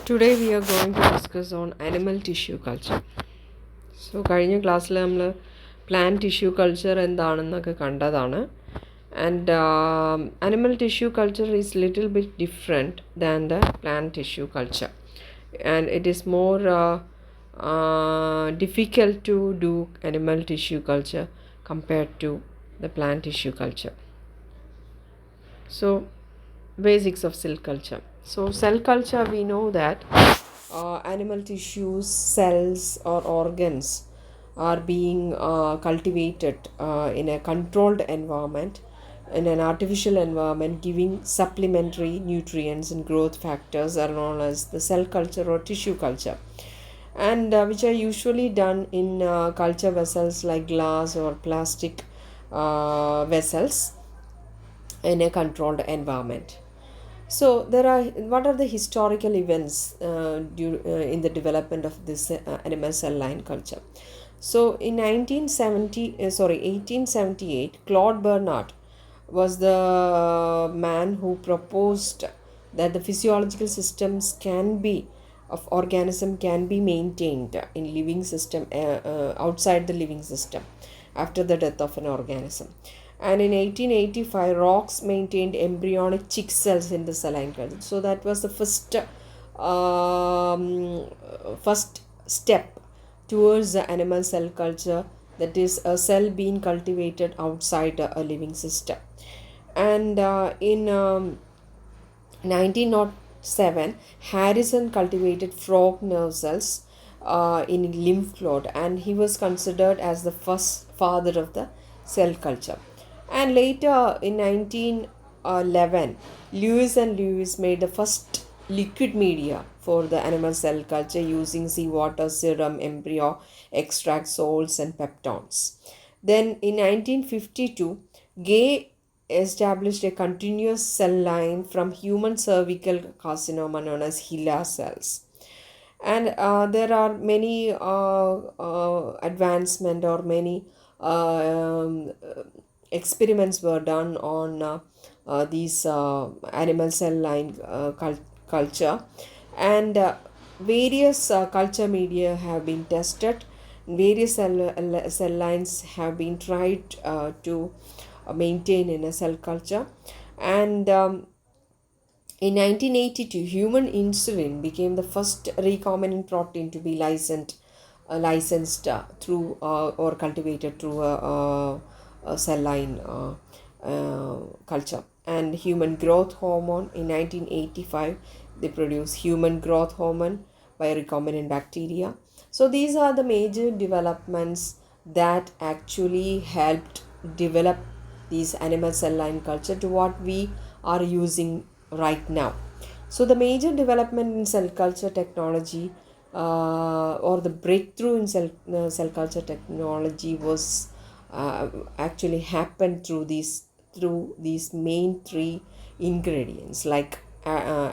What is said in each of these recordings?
Today we are going to discuss on animal tissue culture. കഴിഞ്ഞ ക്ലാസ്സിൽ നമ്മൾ plant tissue culture എന്താണെന്നൊക്കെ കണ്ടതാണ്. And animal tissue culture is little bit different than the plant tissue culture, and it is more difficult to do animal tissue culture compared to the plant tissue culture. So basics of cell culture. So cell culture, we know that animal tissues, cells or organs are being cultivated in a controlled environment, in an artificial environment, giving supplementary nutrients and growth factors are known as the cell culture or tissue culture, and which are usually done in culture vessels like glass or plastic vessels in a controlled environment. So what are the historical events in the development of this animal cell line culture? So in 1878, Claude Bernard was the man who proposed that the physiological systems of organism can be maintained in living system outside the living system after the death of an organism. And in 1885, Rocks maintained embryonic chick cells in the saline culture. So that was the first step towards the animal cell culture, that is a cell being cultivated outside a living system. And in 1907, Harrison cultivated frog nerve cells in lymph node, and he was considered as the first father of the cell culture. And later in 1911, Lewis and Lewis made the first liquid media for the animal cell culture using seawater, serum, embryo extract, salts and peptones. Then in 1952, Gay established a continuous cell line from human cervical carcinoma known as HeLa cells. And there are many advancement or many experiments were done on these animal cell line culture, and various culture media have been tested. Various cell lines have been tried to maintain in a cell culture, and in 1982, human insulin became the first recombinant protein to be licensed through or cultivated through a cell line culture. And human growth hormone, in 1985 they produce human growth hormone by recombinant bacteria. So these are the major developments that actually helped develop these animal cell line culture to what we are using right now. So the major development in cell culture technology or the breakthrough in cell culture technology was actually happened through these main three ingredients, like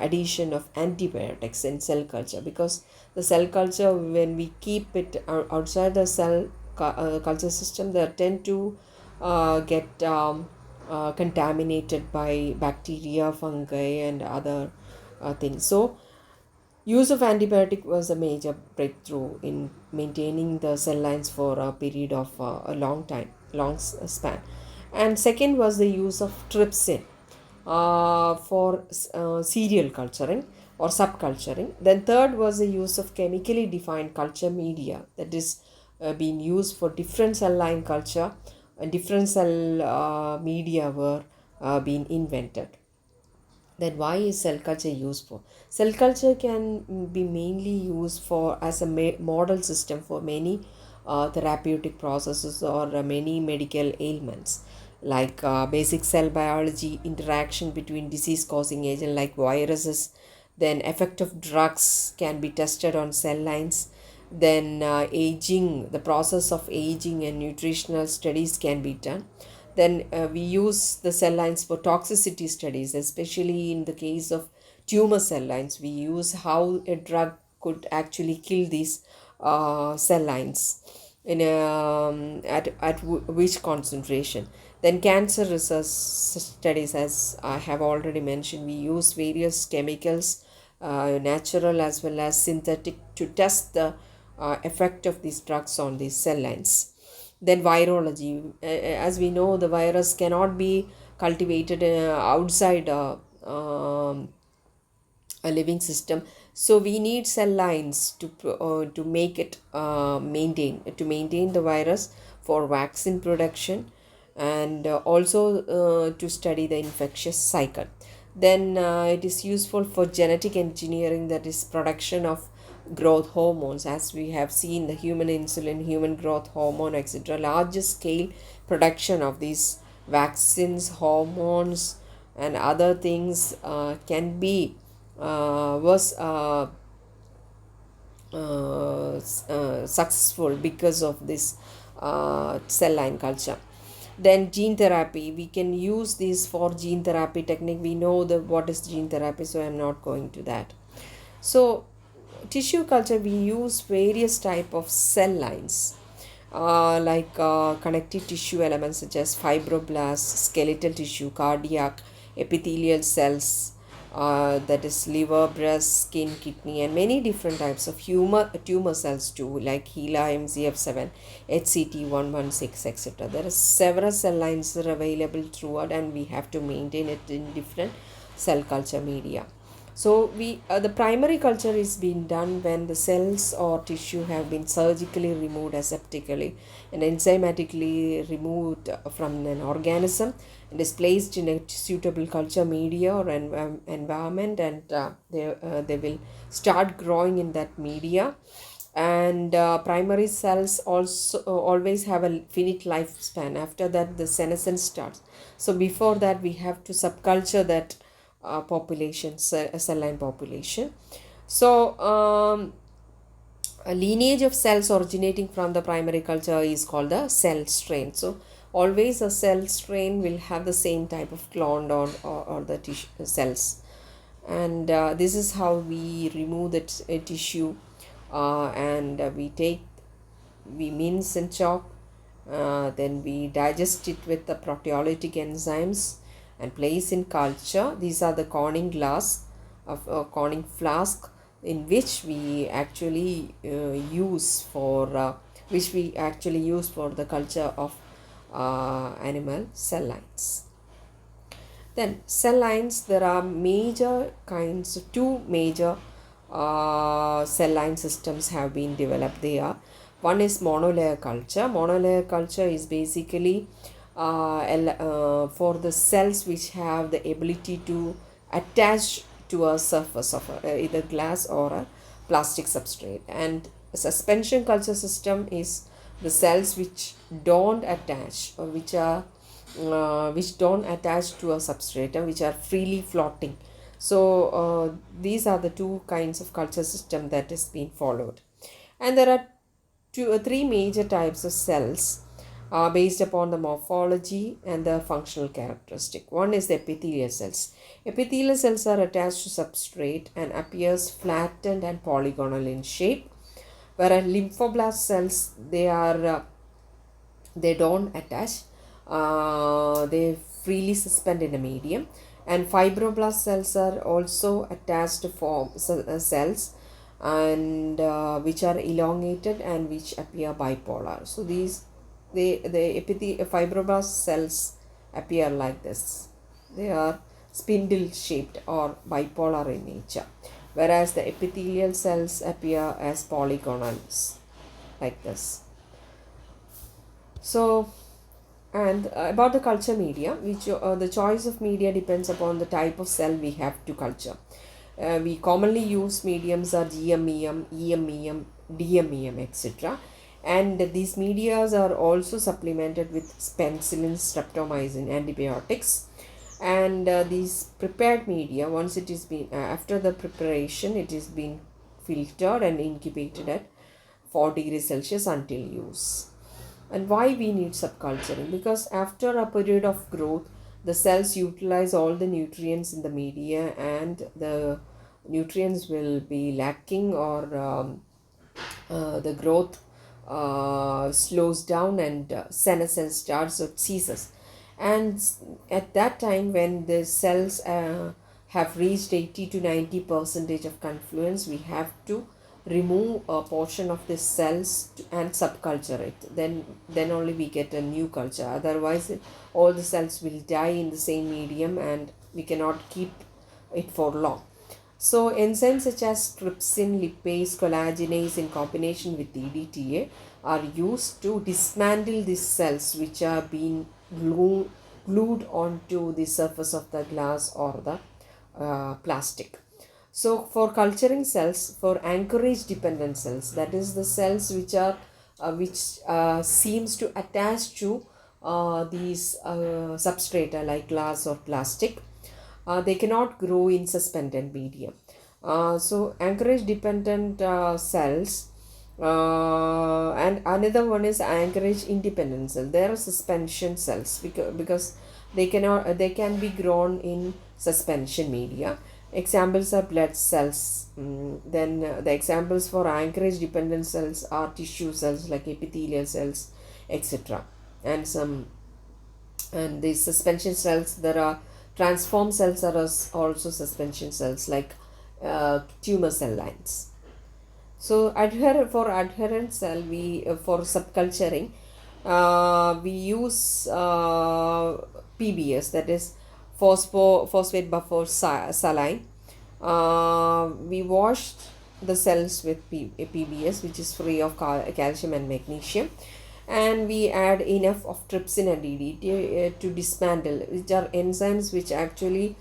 addition of antibiotics in cell culture, because the cell culture, when we keep it outside the cell culture system, they tend to get contaminated by bacteria, fungi and other things. So use of antibiotic was a major breakthrough in maintaining the cell lines for a period of a long span. And second was the use of trypsin for serial culturing or subculturing. Then third was the use of chemically defined culture media, that is being used for different cell line culture, and different cell media were being invented. Then why is cell culture used for? Cell culture can be mainly used for as a model system for many therapeutic processes or many medical ailments, like basic cell biology, interaction between disease causing agent like viruses. Then effect of drugs can be tested on cell lines. Then aging, the process of aging and nutritional studies can be done. Then we use the cell lines for toxicity studies, especially in the case of tumor cell lines. We use how a drug could actually kill these cell lines in at which concentration. Then cancer research studies, as I have already mentioned, we use various chemicals natural as well as synthetic, to test the effect of these drugs on these cell lines. Then virology, as we know, the virus cannot be cultivated outside a living system, so we need cell lines to make it maintain the virus for vaccine production, and also to study the infectious cycle. Then it is useful for genetic engineering, that is production of growth hormones, as we have seen the human insulin, human growth hormone, etc. Larger scale production of these vaccines, hormones, and other things can be was successful because of this cell line culture. Then gene therapy, we can use this for gene therapy technique. We know the what is gene therapy, so I'm not going to that. So tissue culture, we use various type of cell lines, like connective tissue elements such as fibroblasts, skeletal tissue, cardiac, epithelial cells, that is liver, breast, skin, kidney, and many different types of tumor cells too, like HeLa, MCF7, HCT116, etc. There are several cell lines that are available throughout, and we have to maintain it in different cell culture media. So the primary culture is being done when the cells or tissue have been surgically removed, aseptically and enzymatically removed from an organism, and is placed in a suitable culture media or environment, and they will start growing in that media. And primary cells also always have a finite lifespan. After that, the senescence starts. So before that, we have to subculture that population, cell line population. So a lineage of cells originating from the primary culture is called the cell strain. So always a cell strain will have the same type of clone or the cells, and this is how we remove the tissue, and we mince and chop, then we digest it with the proteolytic enzymes and place in culture. These are the Corning glass of Corning flask, in which we actually use for the culture of animal cell lines. Then cell lines, there are major kinds, two major cell line systems have been developed there. One is monolayer culture. Monolayer culture is basically for the cells which have the ability to attach to a surface of either glass or a plastic substrate. And suspension culture system is the cells which don't attach, or which don't attach to a substrate, which are freely floating. So these are the two kinds of culture system that is being followed. And there are three major types of cells based upon the morphology and the functional characteristic. One is the epithelial cells. Epithelial cells are attached to substrate and appears flattened and polygonal in shape, whereas lymphoblast cells, they don't attach, they freely suspend in a medium. And fibroblast cells are also attached to form cells, and which are elongated and which appear bipolar. So the fibroblast cells appear like this. They are spindle shaped or bipolar in nature, whereas the epithelial cells appear as polygonals like this. So, and about the culture media, which the choice of media depends upon the type of cell we have to culture. We commonly use mediums are GMEM, EMEM, DMEM, etc. And these medias are also supplemented with penicillin, streptomycin, antibiotics. And these prepared media, once it is been after the preparation, it is being filtered and incubated at 4 degrees Celsius until use. And why we need subculturing? Because after a period of growth, the cells utilize all the nutrients in the media, and the nutrients will be lacking, or the growth slows down, and senescence starts or ceases. And at that time, when the cells have reached 80 to 90 percentage of confluence, we have to remove a portion of the cells and subculture it. Then only we get a new culture. Otherwise, all the cells will die in the same medium and we cannot keep it for long. So enzymes such as trypsin, lipase, collagenase in combination with EDTA are used to dismantle these cells which are being glued onto the surface of the glass or the plastic. So for culturing cells, for anchorage dependent cells, that is the cells which seems to attach to these substrata like glass or plastic, they cannot grow in suspended medium. So anchorage dependent cells, and another one is anchorage independent cell. They are suspension cells because they can be grown in suspension media. Examples are blood cells. Then the examples for anchorage dependent cells are tissue cells like epithelial cells, etc. And these suspension cells, there are transform cells are also suspension cells like tumor cell lines. So for adherent cell, we for subculturing, we use PBS, that is phosphate buffer saline. We washed the cells with PBS, which is free of calcium and magnesium, and we add enough of trypsin and EDTA to dismantle, which are enzymes which actually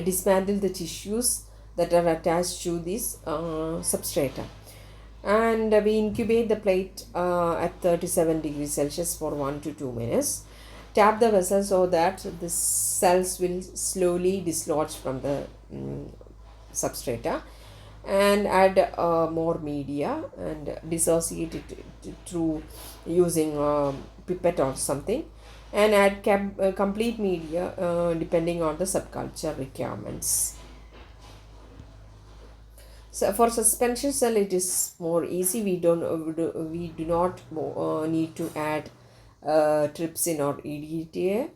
dismantle the tissues that are attached to this substrata. And we incubate the plate at 37 degrees Celsius for 1 to 2 minutes. Tap the vessel so that the cells will slowly dislodge from the substrata, and add more media and dissociate it through using pipette or something, and add complete media depending on the subculture requirements. So for suspension cell, it is more easy. We do not need to add trypsin or EDTA.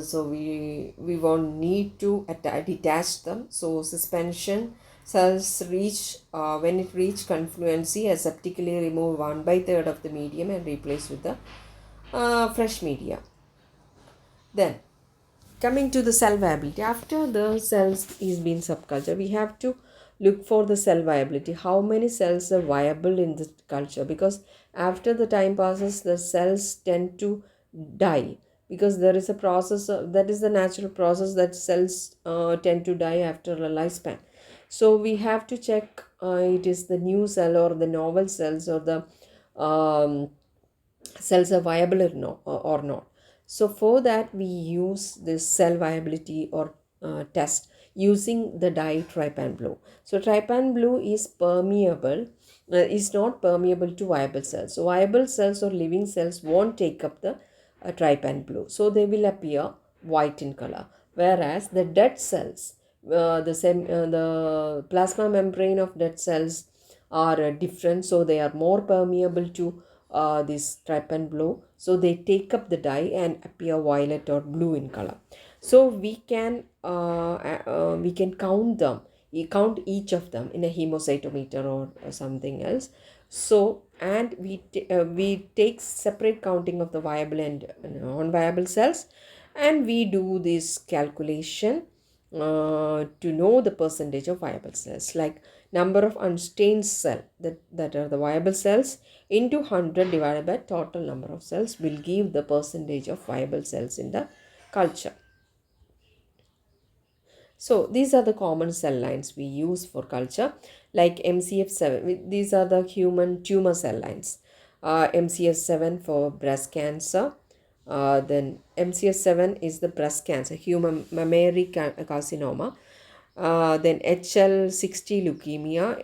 So we won't need to detach them. So suspension cells when it reach confluency, aseptically remove 1/3 of the medium and replace with the fresh media. Then coming to the cell viability, after the cells is being subculture, we have to look for the cell viability. How many cells are viable in the culture? Because after the time passes, the cells tend to die, because there is a process that is the natural process that cells tend to die after a lifespan. So we have to check it is the new cell or the novel cells or the cells are viable or not. So for that we use this cell viability or test using the dye trypan blue. So trypan blue is is not permeable to viable cells. So viable cells or living cells won't take up the trypan blue, so they will appear white in color. Whereas the dead cells, the plasma membrane of dead cells are different, so they are more permeable to this trypan blue, so they take up the dye and appear violet or blue in color. So we can count each of them in a hemocytometer or something else. So and we take separate counting of the viable and non-viable cells, and we do this calculation to know the percentage of viable cells, like number of unstained cell that are the viable cells into 100 divided by total number of cells will give the percentage of viable cells in the culture. So these are the common cell lines we use for culture, like MCF7. These are the human tumor cell lines. MCF7 for breast cancer. Then MCF7 is the breast cancer, human mammary carcinoma. Then HL60 leukemia,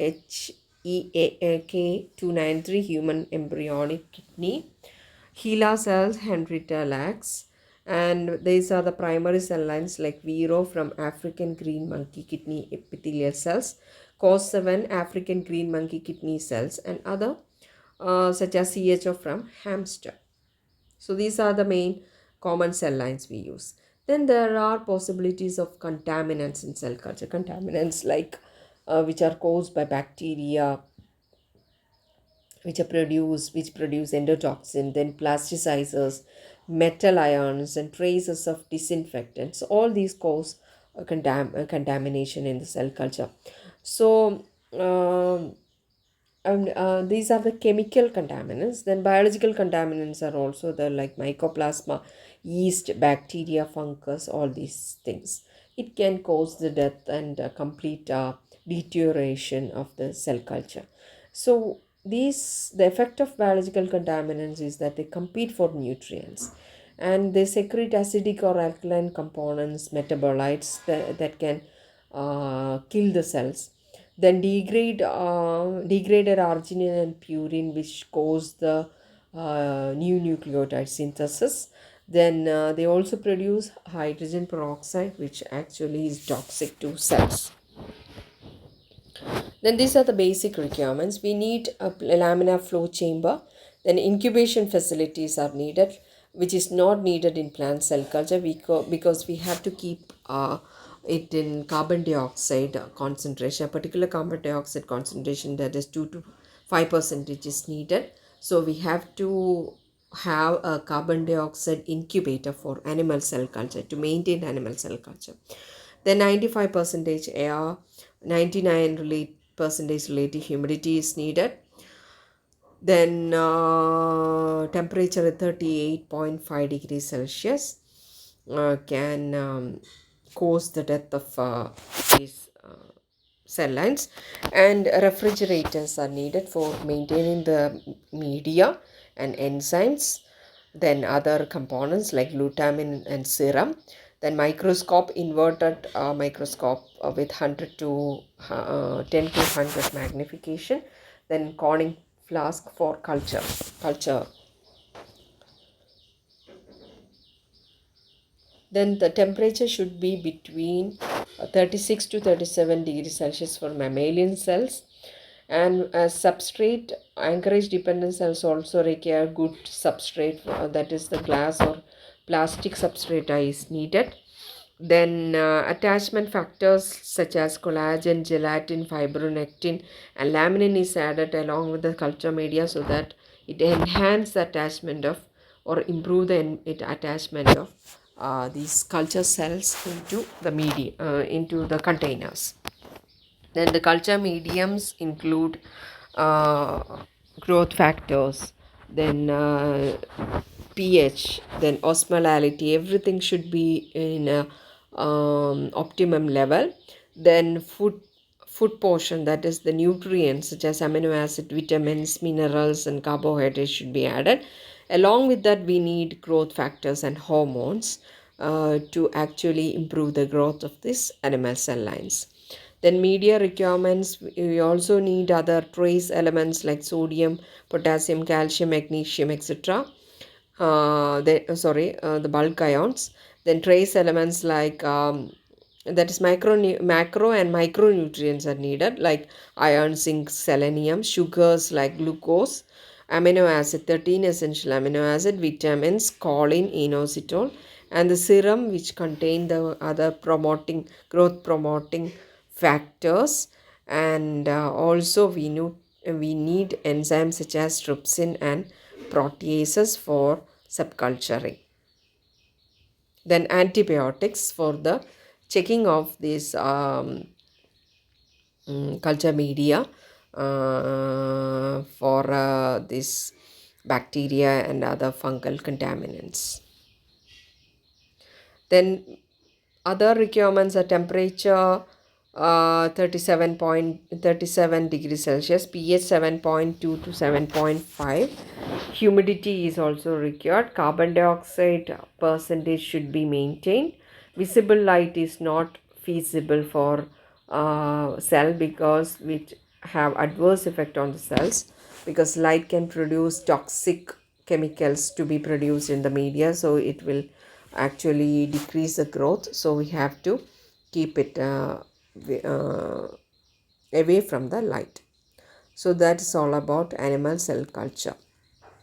HEAK293 human embryonic kidney, HeLa cells, Henrietta Lacks, and these are the primary cell lines like Vero from African green monkey kidney epithelial cells, COS7 African green monkey kidney cells, and other such as CHO from hamster. So these are the main common cell lines we use. Then there are possibilities of contaminants in cell culture. Contaminants like which are caused by bacteria, which produce endotoxin, then plasticizers, metal ions, and traces of disinfectants. All these cause contamination in the cell culture. So these are the chemical contaminants. Then biological contaminants are also there, like mycoplasma, yeast, bacteria, fungus, all these things. It can cause the death and complete deterioration of the cell culture. So the effect of biological contaminants is that they compete for nutrients, and they secrete acidic or alkaline components, metabolites that can kill the cells. Then degraded arginine and purine, which cause the new nucleotide synthesis. Then they also produce hydrogen peroxide, which actually is toxic to cells. Then these are the basic requirements. We need a laminar flow chamber. Then incubation facilities are needed, which is not needed in plant cell culture because we have to keep it in carbon dioxide concentration, a particular carbon dioxide concentration that is 2 to 5% is needed. So we have to have a carbon dioxide incubator for animal cell culture to maintain animal cell culture. Then 95 percentage air, 99 percentage relative humidity is needed. Then temperature at 38.5 degrees Celsius can cause the death of these cell lines. And refrigerators are needed for maintaining the media and enzymes. Then other components like glutamine and serum. Then microscope, inverted microscope with 100 to 10 to 100 magnification. Then Corning flask for culture. Then the temperature should be between 36 to 37 degrees Celsius for mammalian cells. And substrate, anchorage dependent cells also require good substrate, that is the glass or plastic substrate is needed. Then attachment factors such as collagen, gelatin, fibronectin, and laminin is added along with the culture media so that it enhance the attachment of or improve the attachment of these culture cells into the media, into the containers. Then the culture mediums include uh, growth factors, then pH, then osmolality. Everything should be in a optimum level. Then food portion, that is the nutrients such as amino acid, vitamins, minerals, and carbohydrates should be added. Along with that, we need growth factors and hormones to actually improve the growth of these animal cell lines. Then media requirements, we also need other trace elements like sodium, potassium, calcium, magnesium, etc. The bulk ions. Then trace elements like that is macro and micronutrients are needed, like iron, zinc, selenium, sugars like glucose, amino acid, 13 essential amino acid, vitamins, choline, inositol, and the serum, which contain the other growth promoting factors. And also we need enzymes such as trypsin and proteases for subculturing. Then antibiotics for the checking of these culture media for this bacteria and other fungal contaminants. Then other requirements are temperature 37 degrees Celsius, pH 7.2 to 7.5. Humidity is also required. Carbon dioxide percentage should be maintained. Visible light is not feasible for cell because which have adverse effect on the cells, because light can produce toxic chemicals to be produced in the media, so it will actually decrease the growth. So we have to keep it away from the light. So that is all about animal cell culture.